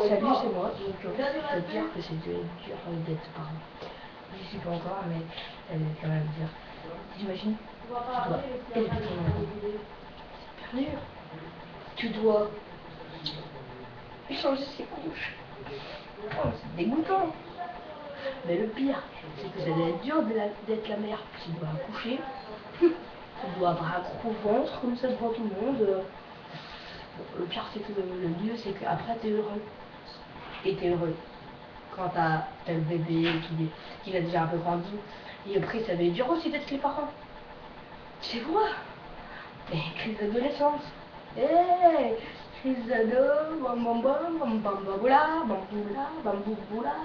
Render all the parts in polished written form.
Salut, c'est moi. Donc, je peux te dire que c'est dur d'être parent. Je suis pas encore, mais elle est quand même dire. T'imagines, tu dois élever ton enfant. C'est super dur. Tu dois échanger ses couches. Oh, c'est dégoûtant. Mais le pire, c'est que ça doit être dur d'être la mère. Tu dois accoucher. Tu dois avoir un gros ventre comme ça devant tout le monde. Le pire, c'est que le mieux, c'est qu'après, t'es heureux. Et t'es heureux quand t'as le bébé qui a déjà un peu grandi. Et après, ça va être dur aussi d'être les parents. Tu vois, et crise d'adolescence. Hey, crise d'ado, bam bam bam, bam bam baboula, bam boula, bam bouboula.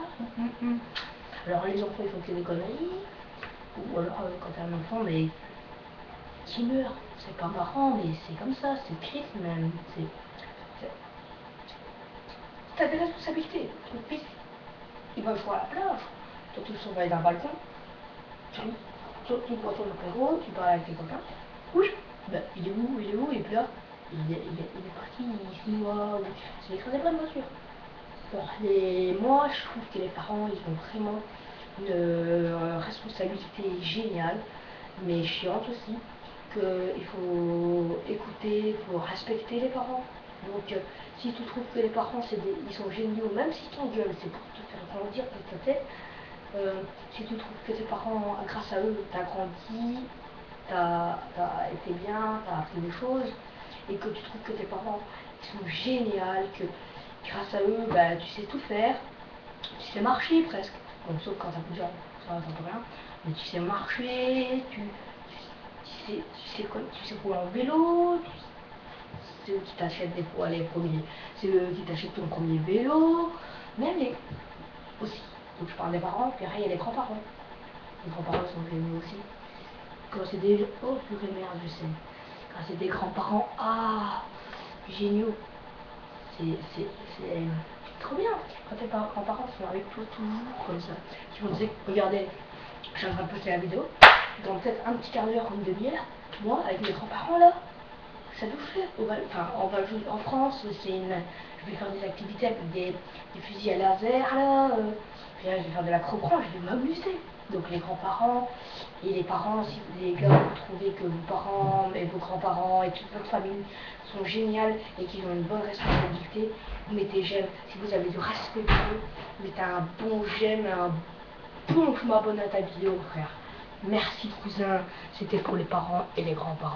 Alors les enfants, ils font que des conneries. Ou alors quand t'as un enfant, mais qui meurt. C'est pas marrant, mais c'est comme ça, c'est triste même. T'as des responsabilités. Ton fils, il va jouer à la plage. Toi, tu le surveilles d'un balcon. Tu vois ton apéro, tu parles avec tes copains. Couche. Ben, il est où, et puis là, il est parti, il se noie, ou c'est écrasé plein de voitures. Bon, moi, je trouve que les parents, ils ont vraiment une responsabilité géniale, mais chiante aussi, qu'il faut écouter, il faut respecter les parents. Donc, si tu trouves que les parents, ils sont géniaux, même si ton gueule, c'est pour te faire grandir dans ta tête, si tu trouves que tes parents, grâce à eux, t'as grandi, t'as été bien, t'as appris des choses, et que tu trouves que tes parents sont géniaux, que grâce à eux, bah, tu sais tout faire, tu sais marcher presque, bon, sauf quand t'as plus de jambes, ça t'entends rien, mais tu sais marcher, tu sais rouler en vélo, c'est eux qui t'achètent des fois les premiers, c'est eux qui t'achètent ton premier vélo, même les aussi. Donc je parle des parents, puis après il y a les grands-parents. Les grands-parents sont géniaux aussi. Quand c'est des... Oh purée merde, je sais. Quand c'est des grands-parents, ah, géniaux. C'est trop bien. Quand tes grands-parents sont avec toi toujours comme ça. Tu vont dire, regardez, je suis en train de poster la vidéo. Dans peut-être un petit quart d'heure, une demi-heure, moi avec mes grands-parents là, ça nous fait. On va jouer en France, je vais faire des activités avec des fusils à laser là. Puis là, je vais faire de l'acrobranche, je vais m'amuser. Donc les grands-parents et les parents, si les gars vous trouvez que vos parents et vos grands-parents et toute votre famille sont géniales et qu'ils ont une bonne responsabilité, vous mettez j'aime. Si vous avez du respect pour eux, vous mettez un bon j'aime, un bon je m'abonne à ta vidéo frère. Merci cousin, c'était pour les parents et les grands-parents.